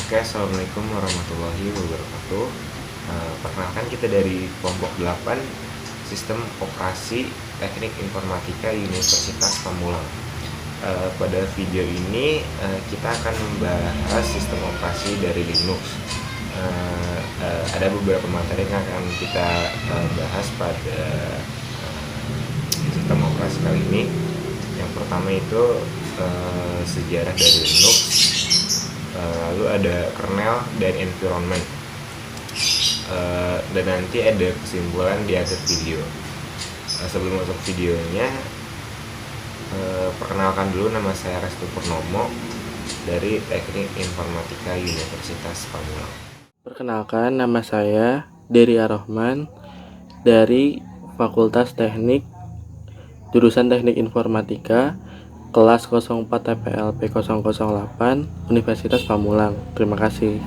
Oke, Assalamualaikum warahmatullahi wabarakatuh. Perkenalkan, kita dari kelompok 8 Sistem Operasi Teknik Informatika Universitas Pamulang. Pada video ini kita akan membahas sistem operasi dari Linux. Ada beberapa materi yang akan kita bahas pada sistem operasi kali ini. Yang pertama itu sejarah dari Linux, lalu ada kernel dan environment, dan nanti ada kesimpulan di akhir video. Sebelum masuk videonya, perkenalkan dulu, nama saya Restu Purnomo dari Teknik Informatika Universitas Pamulang. Perkenalkan, nama saya Dery Ar-Rahman dari Fakultas Teknik, jurusan Teknik Informatika, kelas 04 TPLP 008, Universitas Pamulang. Terima kasih.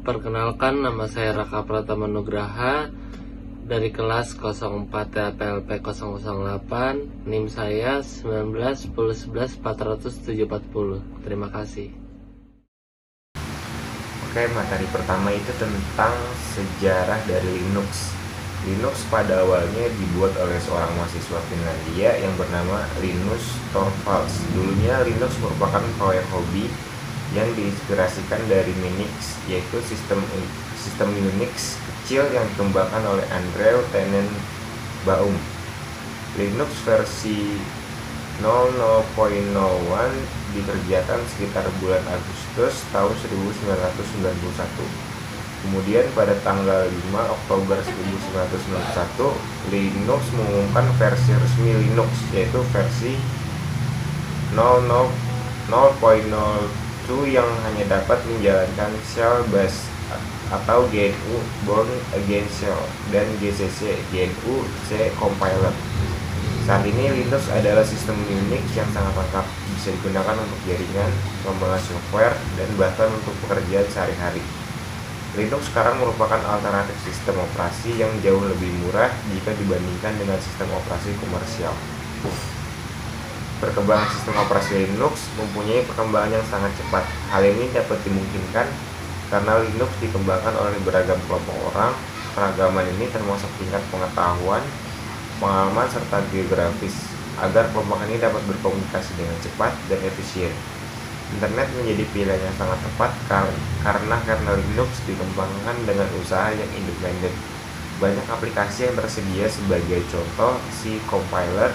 Perkenalkan, nama saya Raka Pratama Nugraha dari kelas 04 TPLP 008, NIM saya 19 10 11 40740. Terima kasih. Oke, materi pertama itu tentang sejarah dari Linux. Linux pada awalnya dibuat oleh seorang mahasiswa Finlandia yang bernama Linus Torvalds. Dulunya Linux merupakan proyek hobi yang diinspirasikan dari Minix, yaitu sistem Unix kecil yang dikembangkan oleh Andrew Tenenbaum. Linux versi 00.01 dikerjakan sekitar bulan Agustus tahun 1991. Kemudian pada tanggal 5 Oktober 1991, Linux mengumumkan versi resmi Linux, yaitu versi 00.02 yang hanya dapat menjalankan shell base atau GNU Bourne Against Shell dan GCC GNU C compiler. Saat ini Linux adalah sistem Unix yang sangat lengkap, bisa digunakan untuk jaringan, pengembangan software, dan bahkan untuk pekerjaan sehari-hari. Linux sekarang merupakan alternatif sistem operasi yang jauh lebih murah jika dibandingkan dengan sistem operasi komersial. Perkembangan sistem operasi Linux mempunyai perkembangan yang sangat cepat. Hal ini dapat dimungkinkan karena Linux dikembangkan oleh beragam kelompok orang. Keragaman ini termasuk tingkat pengetahuan, pengalaman, serta geografis, agar kelompok ini dapat berkomunikasi dengan cepat dan efisien. Internet menjadi pilihan yang sangat tepat karena kernel Linux dikembangkan dengan usaha yang independen. Banyak aplikasi yang tersedia, sebagai contoh C compiler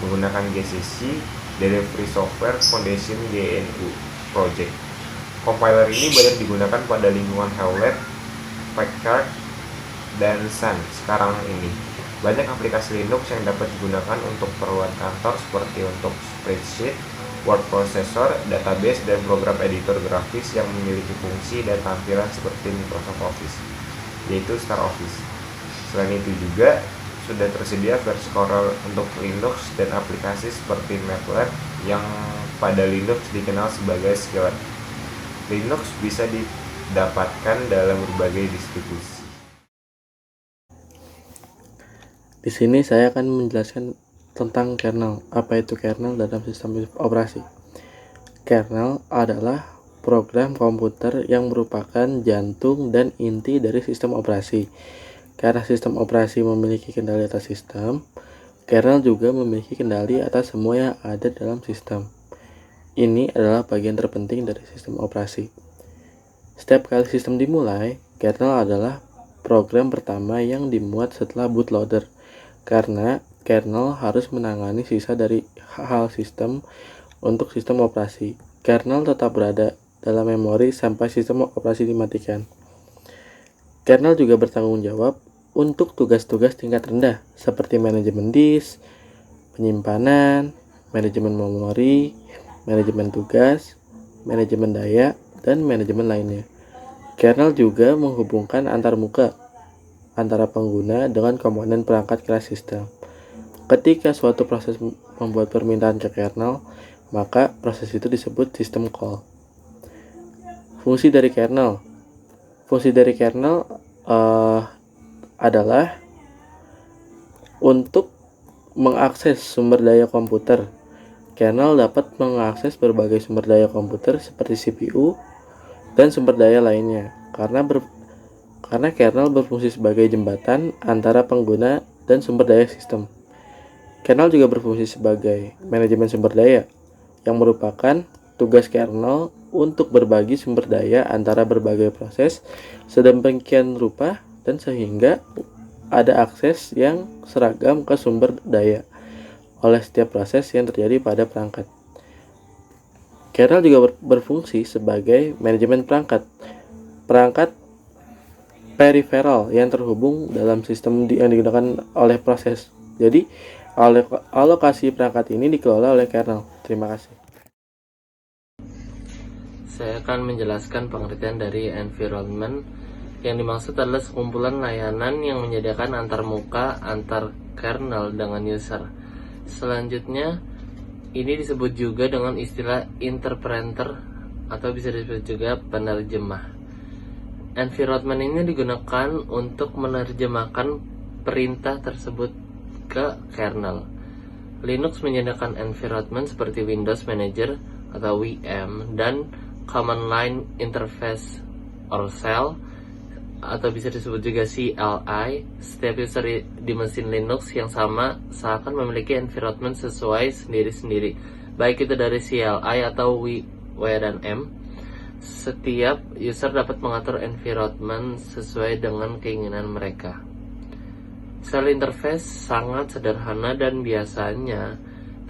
menggunakan GCC dari Free Software Foundation GNU Project. Compiler ini banyak digunakan pada lingkungan Hewlett Packard dan Sun sekarang ini. Banyak aplikasi Linux yang dapat digunakan untuk keperluan kantor, seperti untuk spreadsheet, word processor, database, dan program editor grafis yang memiliki fungsi dan tampilan seperti Microsoft Office, yaitu Star Office. Selain itu juga sudah tersedia versi kernel untuk Linux dan aplikasi seperti MATLAB yang pada Linux dikenal sebagai Skillet. Linux bisa didapatkan dalam berbagai distribusi. Di sini saya akan menjelaskan tentang kernel. Apa itu kernel dalam sistem operasi? Kernel adalah program komputer yang merupakan jantung dan inti dari sistem operasi. Karena sistem operasi memiliki kendali atas sistem, kernel juga memiliki kendali atas semua yang ada dalam sistem. Ini adalah bagian terpenting dari sistem operasi. Setiap kali sistem dimulai, kernel adalah program pertama yang dimuat setelah bootloader, karena kernel harus menangani sisa dari hal sistem untuk sistem operasi. Kernel tetap berada dalam memori sampai sistem operasi dimatikan. Kernel juga bertanggung jawab untuk tugas-tugas tingkat rendah seperti manajemen disk, penyimpanan, manajemen memori, manajemen tugas, manajemen daya, dan manajemen lainnya. Kernel juga menghubungkan antar muka antara pengguna dengan komponen perangkat keras sistem. Ketika suatu proses membuat permintaan ke kernel, maka proses itu disebut system call. Fungsi dari kernel adalah untuk mengakses sumber daya komputer. Kernel dapat mengakses berbagai sumber daya komputer seperti CPU, dan sumber daya lainnya. Karena kernel berfungsi sebagai jembatan antara pengguna dan sumber daya sistem. Kernel juga berfungsi sebagai manajemen sumber daya, yang merupakan tugas kernel untuk berbagi sumber daya antara berbagai proses sedemikian rupa dan sehingga ada akses yang seragam ke sumber daya oleh setiap proses yang terjadi pada perangkat. Kernel juga berfungsi sebagai manajemen perangkat peripheral yang terhubung dalam sistem yang digunakan oleh proses. Jadi, alokasi perangkat ini dikelola oleh kernel. Terima kasih. Saya akan menjelaskan pengertian dari environment. Yang dimaksud adalah sekumpulan layanan yang menyediakan antarmuka antar kernel dengan user. Selanjutnya, ini disebut juga dengan istilah interpreter atau bisa disebut juga penerjemah. Environment ini digunakan untuk menerjemahkan perintah tersebut ke kernel. Linux menyediakan environment seperti Windows Manager atau VM dan Command Line Interface or CLI atau bisa disebut juga CLI. Setiap user di mesin Linux yang sama seakan memiliki environment sesuai sendiri-sendiri, baik itu dari CLI atau W dan M. Setiap user dapat mengatur environment sesuai dengan keinginan mereka. Shell interface sangat sederhana dan biasanya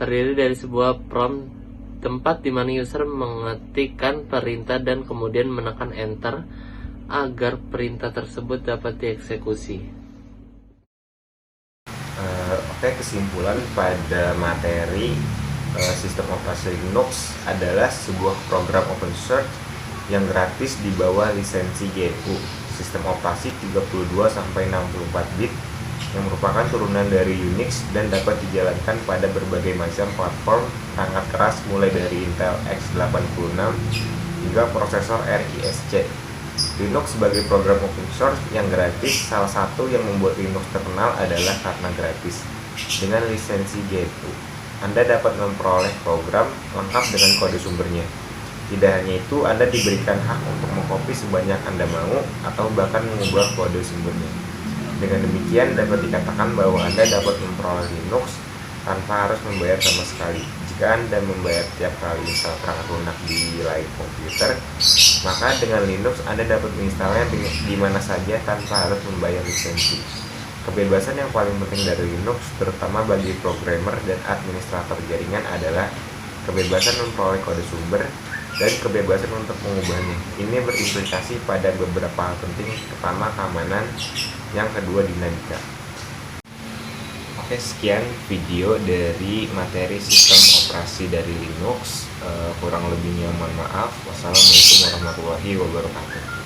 terdiri dari sebuah prompt, tempat di mana user mengetikkan perintah dan kemudian menekan enter agar perintah tersebut dapat dieksekusi. Oke, kesimpulan pada materi sistem operasi Linux adalah sebuah program open source yang gratis di bawah lisensi GNU, sistem operasi 32-64 bit yang merupakan turunan dari Unix dan dapat dijalankan pada berbagai macam platform perangkat keras mulai dari Intel x86 hingga prosesor RISC. Linux sebagai program open source yang gratis, salah satu yang membuat Linux terkenal adalah karena gratis. Dengan lisensi GNU, Anda dapat memperoleh program lengkap dengan kode sumbernya. Tidak hanya itu, Anda diberikan hak untuk mengcopy sebanyak Anda mau atau bahkan mengubah kode sumbernya. Dengan demikian, dapat dikatakan bahwa Anda dapat memperoleh Linux tanpa harus membayar sama sekali. Jika Anda membayar tiap kali install perangkat lunak di lain komputer, maka dengan Linux Anda dapat menginstalnya di mana saja tanpa harus membayar lisensi. Kebebasan yang paling penting dari Linux, terutama bagi programmer dan administrator jaringan, adalah kebebasan memperoleh kode sumber dan kebebasan untuk mengubahnya. Ini berimplikasi pada beberapa hal penting, pertama keamanan, yang kedua dinamika. Oke, sekian video dari materi sistem operasi dari Linux. Kurang lebihnya mohon maaf. Wassalamualaikum warahmatullahi wabarakatuh.